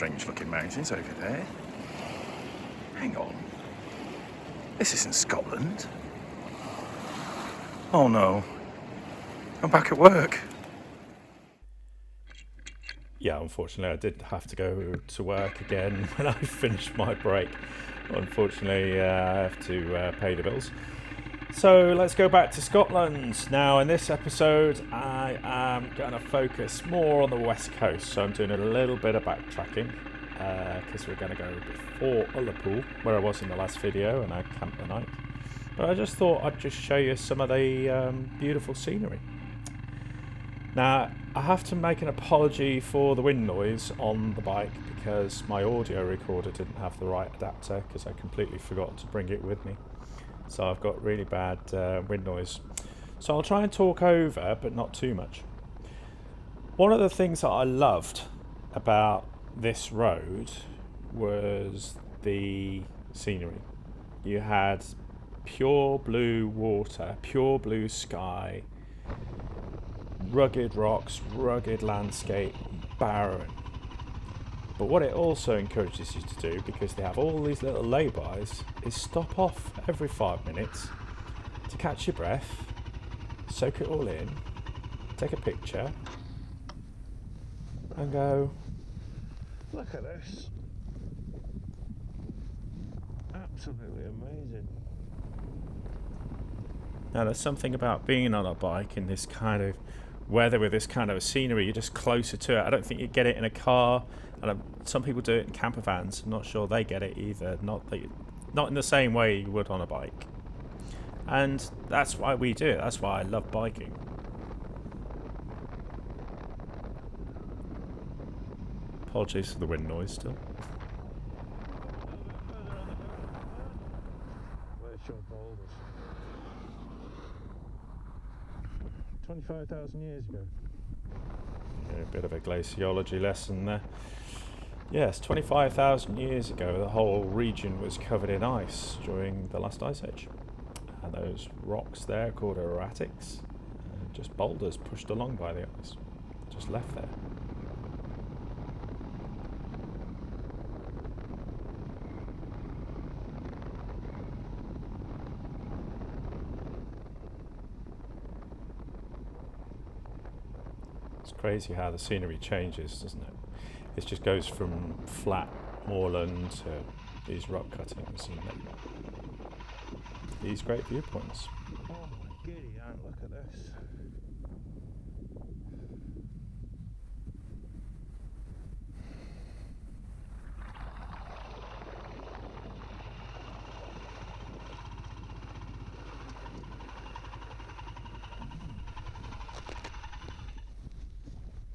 strange looking mountains over there. Hang on. This isn't Scotland. Oh no. I'm back at work. Yeah, unfortunately, I did have to go to work again when I finished my break. Unfortunately, I have to pay the bills. So let's go back to Scotland. Now, in this episode, I am going to focus more on the west coast. So I'm doing a little bit of backtracking because we're going to go before Ullapool, where I was in the last video, and I camped the night. But I just thought I'd just show you some of the beautiful scenery. Now, I have to make an apology for the wind noise on the bike because my audio recorder didn't have the right adapter because I completely forgot to bring it with me. So I've got really bad wind noise. So I'll try and talk over, but not too much. One of the things that I loved about this road was the scenery. You had pure blue water, pure blue sky, rugged rocks, rugged landscape, barren. But what it also encourages you to do, because they have all these little lay-bys, is stop off every 5 minutes to catch your breath, soak it all in, take a picture, and go, look at this. Absolutely amazing. Now, there's something about being on a bike in this kind of weather with this kind of scenery. You're just closer to it. I don't think you get it in a car, and some people do it in camper vans. I'm not sure they get it either. Not in the same way you would on a bike. And that's why we do it. That's why I love biking. Apologies for the wind noise still. Where's your boulders? 25,000 years ago. Yeah, a bit of a glaciology lesson there. Yes, 25,000 years ago, the whole region was covered in ice during the last ice age. And those rocks there called erratics, just boulders pushed along by the ice, just left there. It's crazy how the scenery changes, doesn't it? It just goes from flat moorland to these rock cuttings and these great viewpoints. Oh my giddy aunt, look at this.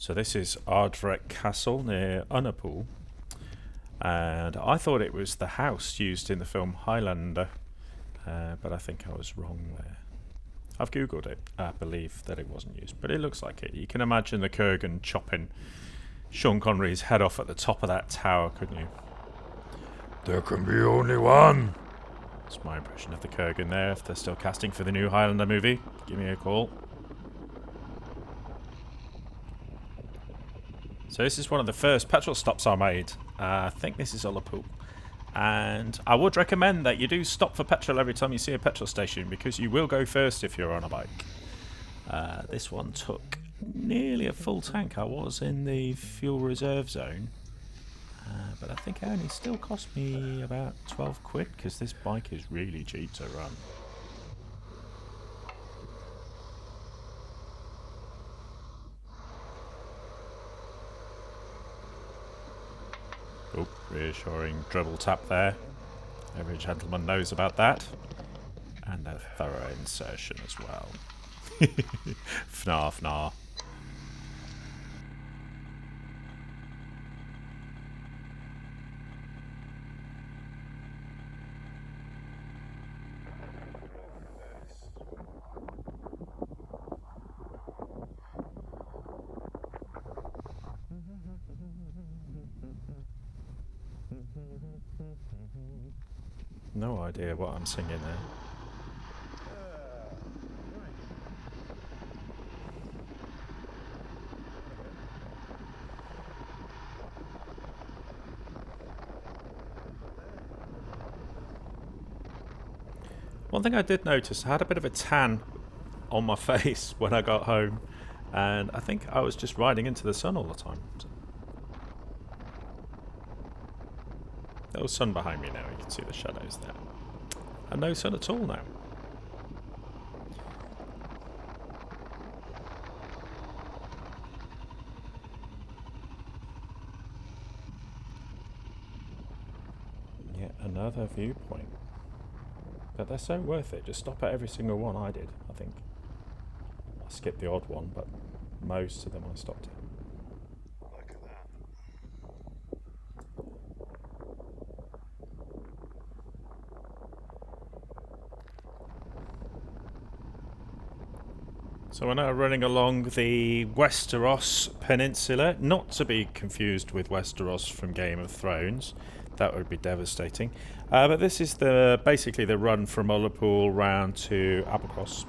So this is Ardrech Castle near Ullapool, and I thought it was the house used in the film Highlander, but I think I was wrong there. I've googled it. I believe that it wasn't used, but it looks like it. You can imagine the Kurgan chopping Sean Connery's head off at the top of that tower, couldn't you? There can be only one. That's my impression of the Kurgan there. If they're still casting for the new Highlander movie, give me a call. So this is one of the first petrol stops I made. I think this is Ullapool. And I would recommend that you do stop for petrol every time you see a petrol station, because you will go first if you're on a bike. This one took nearly a full tank. I was in the fuel reserve zone. But I think it only still cost me about 12 quid, because this bike is really cheap to run. Oh, reassuring dribble tap there. Every gentleman knows about that. And a thorough insertion as well. Fnar, fnar. No idea what I'm singing there. One thing I did notice, I had a bit of a tan on my face when I got home, and I think I was just riding into the sun all the time. No sun behind me now, you can see the shadows there. And no sun at all now. Yet another viewpoint. But they're so worth it. Just stop at every single one. I did, I think. I skipped the odd one, but most of them I stopped at. Look at that. So we're now running along the Westeros Peninsula, not to be confused with Westeros from Game of Thrones. That would be devastating. But this is basically the run from Waterfall round to Applecross.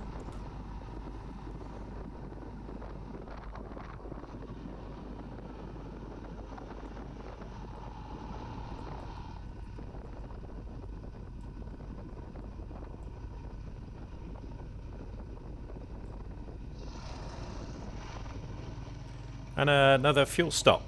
And another fuel stop.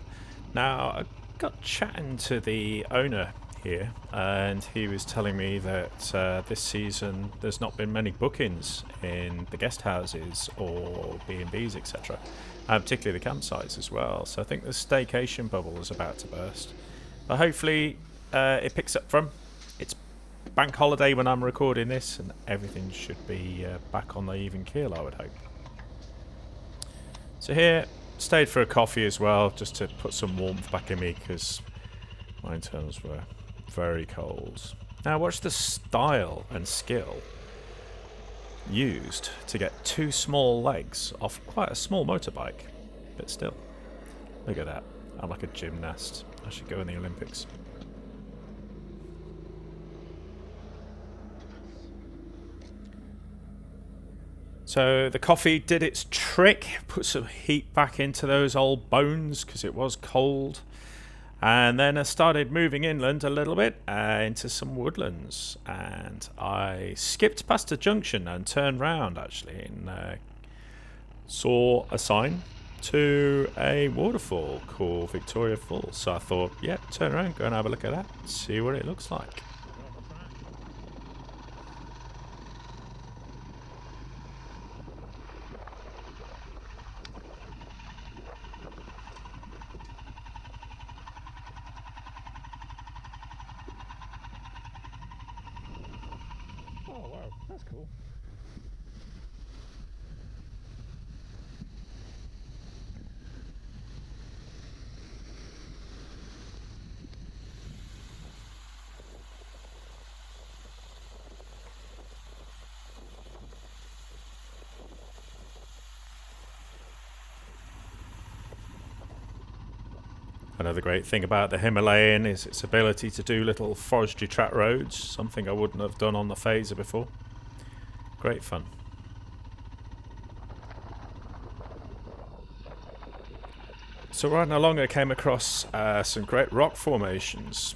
Now, I got chatting to the owner here, and he was telling me that this season there's not been many bookings in the guest houses or B&Bs, etc., particularly the campsites as well. So I think the staycation bubble is about to burst. But hopefully it picks up from. It's bank holiday when I'm recording this, and everything should be back on the even keel, I would hope. So here, stayed for a coffee as well, just to put some warmth back in me, because my internals were very cold. Now watch the style and skill used to get two small legs off quite a small motorbike, but still, look at that. I'm like a gymnast. I should go in the Olympics. So the coffee did its trick, put some heat back into those old bones because it was cold. And then I started moving inland a little bit into some woodlands. And I skipped past a junction and turned round actually and saw a sign to a waterfall called Victoria Falls. So I thought, yeah, turn around, go and have a look at that, see what it looks like. Oh wow, that's cool. Another great thing about the Himalayan is its ability to do little forestry track roads, something I wouldn't have done on the Phaser before. Great fun. So riding along I came across some great rock formations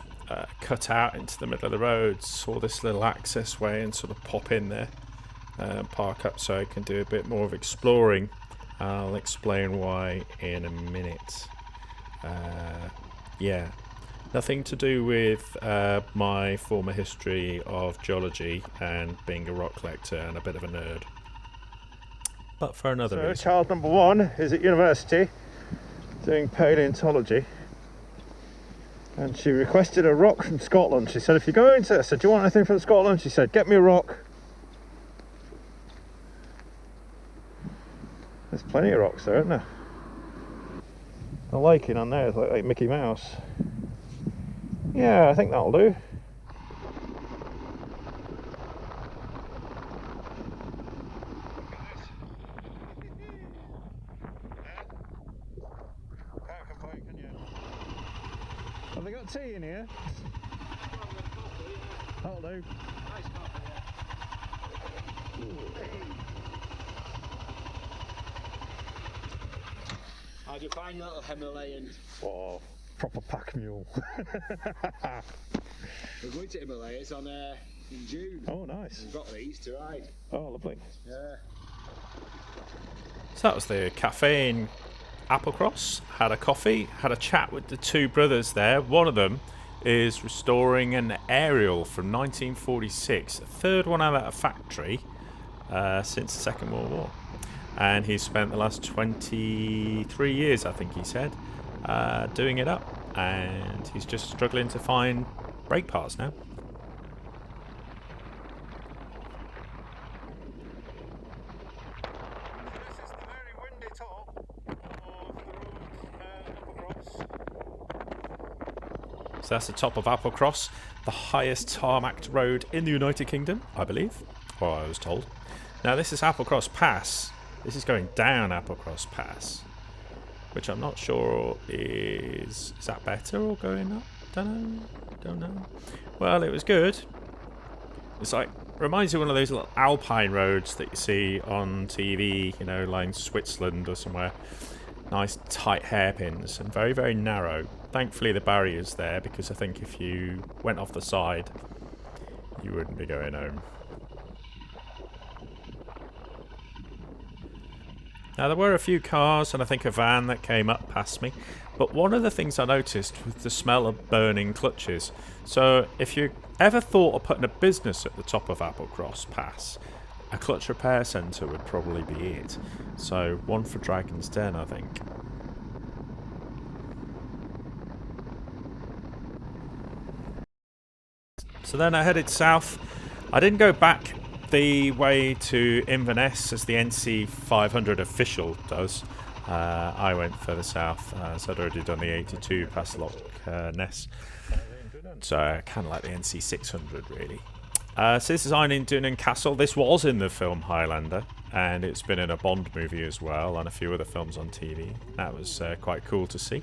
cut out into the middle of the road. Saw this little access way and sort of pop in there and park up so I can do a bit more of exploring. I'll explain why in a minute. Yeah, nothing to do with my former history of geology and being a rock collector and a bit of a nerd, but for another reason. Child number one is at university doing paleontology, and she requested a rock from Scotland. She said, if you're going to, I said, do you want anything from Scotland? She said, get me a rock. There's plenty of rocks there, isn't there? The liking on there is like Mickey Mouse. Yeah, I think that'll do. Can't complain, can you? Have they got tea in here? That'll do. How'd you find little Himalayan? Oh, proper pack mule. We're going to Himalayas on in June. Oh, nice. We've got these to ride. Oh, lovely. Yeah. So that was the cafe in Applecross. Had a coffee, had a chat with the two brothers there. One of them is restoring an aerial from 1946, the third one out of a factory since the Second World War. And he's spent the last 23 years, I think he said, doing it up. And he's just struggling to find brake parts now. So that's the top of Applecross, the highest tarmacked road in the United Kingdom, I believe, or I was told. Now this is Applecross Pass. This is going down Applecross Pass, which I'm not sure is that better or going up? Don't know. Well, it was good. It's like, reminds you of one of those little alpine roads that you see on TV, you know, like in Switzerland or somewhere. Nice tight hairpins and very, very narrow. Thankfully the barrier's there, because I think if you went off the side you wouldn't be going home. Now there were a few cars and I think a van that came up past me, but one of the things I noticed was the smell of burning clutches. So if you ever thought of putting a business at the top of Applecross Pass, a clutch repair centre would probably be it. So one for Dragon's Den, I think. So then I headed south. I didn't go back the way to Inverness as the NC500 official does. I went further south, so I'd already done the 82 past Loch Ness. So I kind of like the NC600 really. So this is Highlander Castle. This was in the film Highlander, and it's been in a Bond movie as well, and a few other films on TV. That was quite cool to see.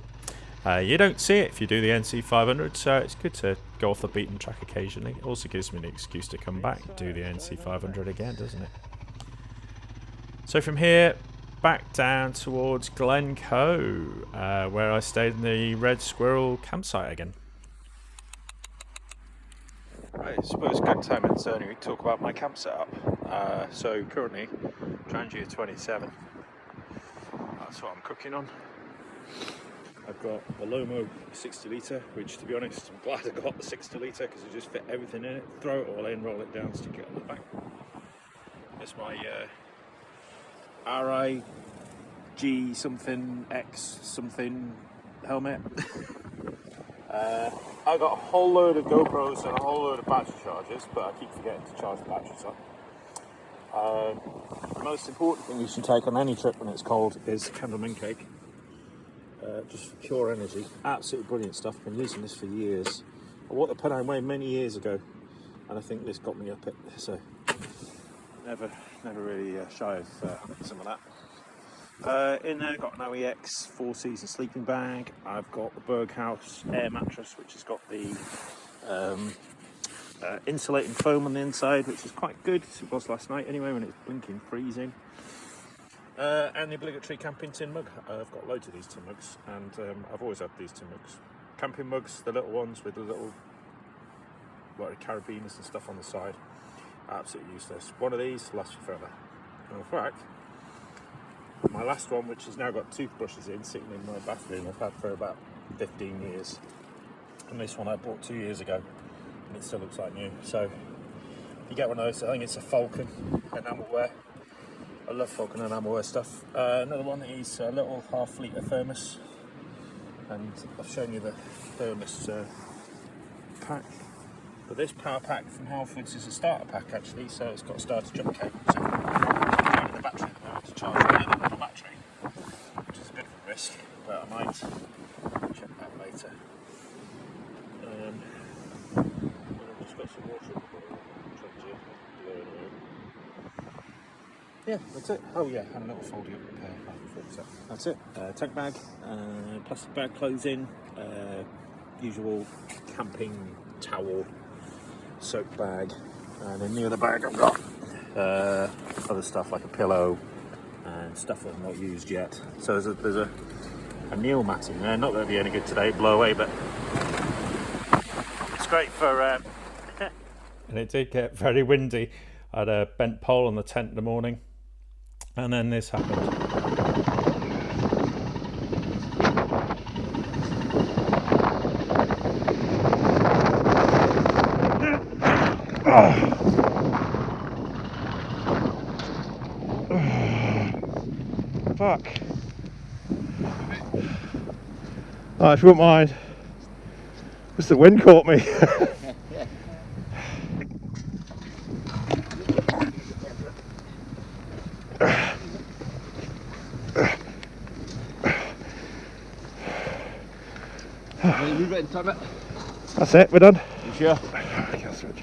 You don't see it if you do the NC500, so it's good to go off the beaten track occasionally. It also gives me an excuse to come back and do the NC500 again, doesn't it? So from here, back down towards Glencoe, where I stayed in the Red Squirrel campsite again. Right, I suppose good time in Sony we talk about my camp setup. So currently, Trangia 27. That's what I'm cooking on. I've got the Lomo 60 litre, which to be honest, I'm glad I got the 60 litre because it just fit everything in it. Throw it all in, roll it down, stick it on the back. There's my RIG something X something helmet. I got a whole load of GoPros and a whole load of battery chargers, but I keep forgetting to charge the batteries up. The most important thing you should take on any trip when it's cold is candleman cake. Just for pure energy. Absolutely brilliant stuff. Been using this for years. I bought the Pennine Way many years ago, and I think this got me up it. So never really shy of some of that. In there, I've got an OEX 4-season sleeping bag. I've got the Berghaus air mattress, which has got the insulating foam on the inside, which is quite good. It was last night anyway, when it was blinking freezing. And the obligatory camping tin mug. I've got loads of these tin mugs, and I've always had these tin mugs. Camping mugs, the little ones with the little carabiners and stuff on the side. Absolutely useless. One of these lasts you forever. In fact, my last one, which has now got toothbrushes in, sitting in my bathroom, I've had for about 15 years. And this one I bought 2 years ago, and it still looks like new. So, you get one of those. I think it's a Falcon enamelware. I love Falcon enamelware stuff. Another one is a little half-litre thermos, and I've shown you the thermos pack. But this power pack from Halfords is a starter pack actually, so it's got a starter jump cable. So I'm using the battery at the moment to charge the little battery, which is a bit of a risk, but I might check that later. I've just got some water in the bottle. Yeah, that's it. Oh yeah, and a little folding up that's it. Tank bag, plastic bag, clothes in, usual camping towel, soap bag, and in the other bag I've got other stuff like a pillow and stuff that I've not used yet. So there's a Neil mat in there. Not that it'll be any good today, blow away, but it's great for and it did get very windy. I had a bent pole on the tent in the morning, and then this happened. Fuck. Oh, if you wouldn't mind, just the wind caught me. Move it and time it. That's it, we're done. You sure? Okay, I'll switch.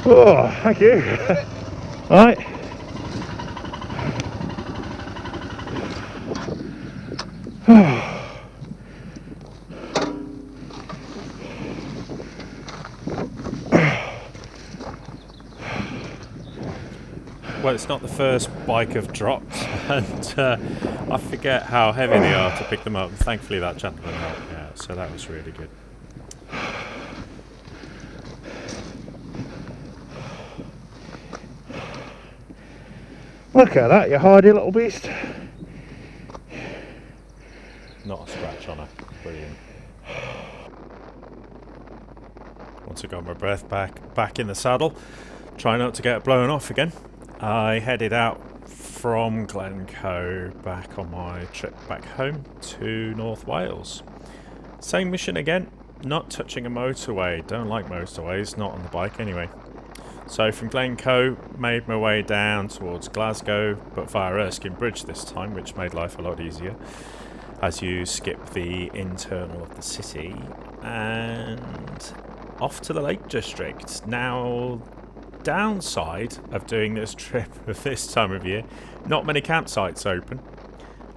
Oh, thank you. Right. Well, it's not the first bike I've dropped, and I forget how heavy they are to pick them up. Thankfully, that gentleman helped me out, so that was really good. Look at that, you hardy little beast. Not a scratch on her. Brilliant. Once I got my breath back in the saddle, try not to get it blown off again, I headed out from Glencoe back on my trip back home to North Wales. Same mission again, not touching a motorway. Don't like motorways, not on the bike anyway. So from Glencoe, made my way down towards Glasgow, but via Erskine Bridge this time, which made life a lot easier as you skip the internal of the city, and off to the Lake District. Now, downside of doing this trip of this time of year, not many campsites open,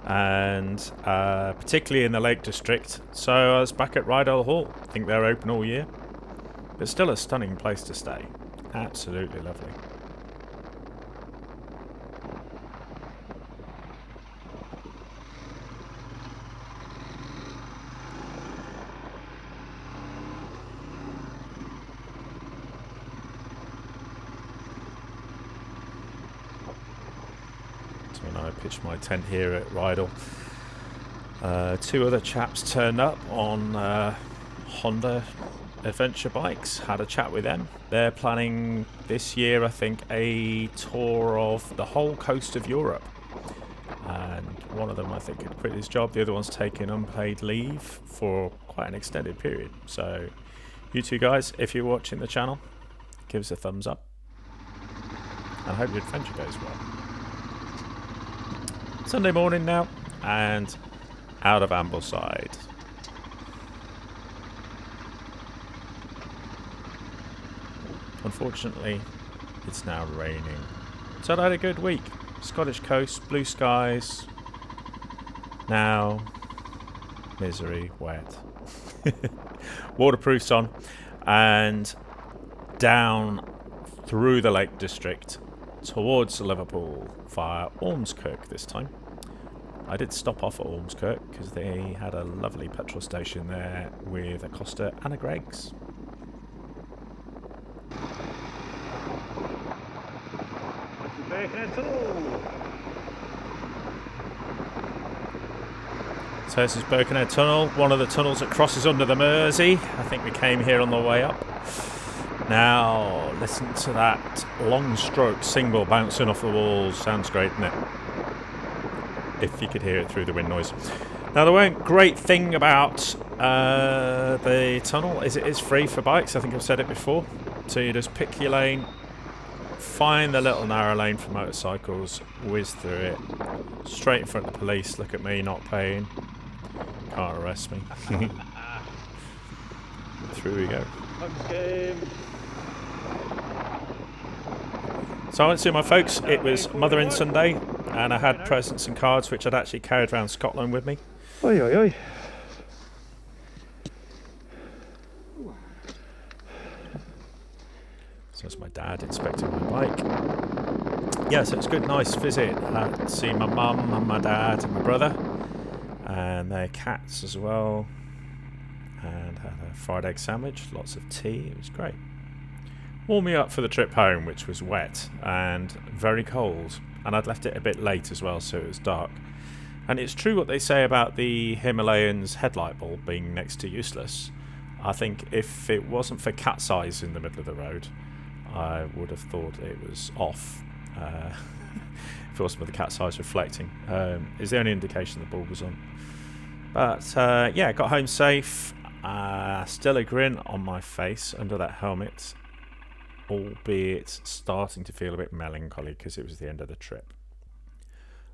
and particularly in the Lake District. So I was back at Rydal Hall. I think they're open all year, but still a stunning place to stay. Absolutely lovely. So when I pitched my tent here at Rydal, two other chaps turned up on Honda adventure bikes. Had a chat with them. They're planning this year, I think, a tour of the whole coast of Europe, and one of them, I think, had quit his job. The other one's taking unpaid leave for quite an extended period. So you two guys, if you're watching the channel, give us a thumbs up, and I hope your adventure goes well. Sunday morning now, and out of Ambleside. Unfortunately, it's now raining. So I had a good week. Scottish coast, blue skies. Now, misery, wet. Waterproof's on, and down through the Lake District towards Liverpool via Ormskirk this time. I did stop off at Ormskirk because they had a lovely petrol station there with a Costa and a Greggs. So this is Birkenhead Tunnel, one of the tunnels that crosses under the Mersey. I think we came here on the way up. Now, listen to that long stroke single bouncing off the walls. Sounds great, doesn't it? If you could hear it through the wind noise. Now, the one great thing about the tunnel is it is free for bikes. I think I've said it before. So you just pick your lane, find the little narrow lane for motorcycles, whiz through it, straight in front of the police. Look at me not paying. Can't arrest me. Through we go. So I went to see my folks. It was Mothering Sunday, and I had presents and cards which I'd actually carried around Scotland with me. Oi, oi, oi. So that's my dad inspecting my bike. Yeah, so it's a good, nice visit. See my mum and my dad and my brother and their cats as well. And had a fried egg sandwich, lots of tea. It was great. Warmed me up for the trip home, which was wet and very cold. And I'd left it a bit late as well, so it was dark. And it's true what they say about the Himalayan's headlight bulb being next to useless. I think if it wasn't for cat's eyes in the middle of the road, I would have thought it was off. If it wasn't for the cat's eyes reflecting. Is the only indication the bulb was on. But yeah, got home safe. Still a grin on my face under that helmet, albeit starting to feel a bit melancholy because it was the end of the trip.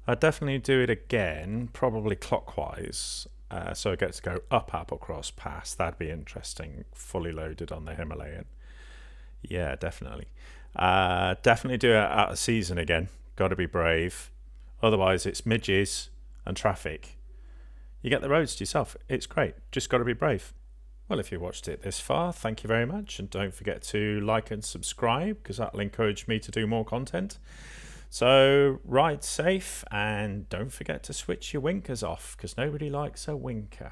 I'd definitely do it again, probably clockwise, so I get to go up Applecross Pass. That'd be interesting, fully loaded on the Himalayan. Yeah, definitely. Definitely do it out of season again. Got to be brave. Otherwise, it's midges and traffic. You get the roads to yourself. It's great. Just got to be brave. Well, if you watched it this far, thank you very much. And don't forget to like and subscribe because that'll encourage me to do more content. So ride safe and don't forget to switch your winkers off because nobody likes a winker.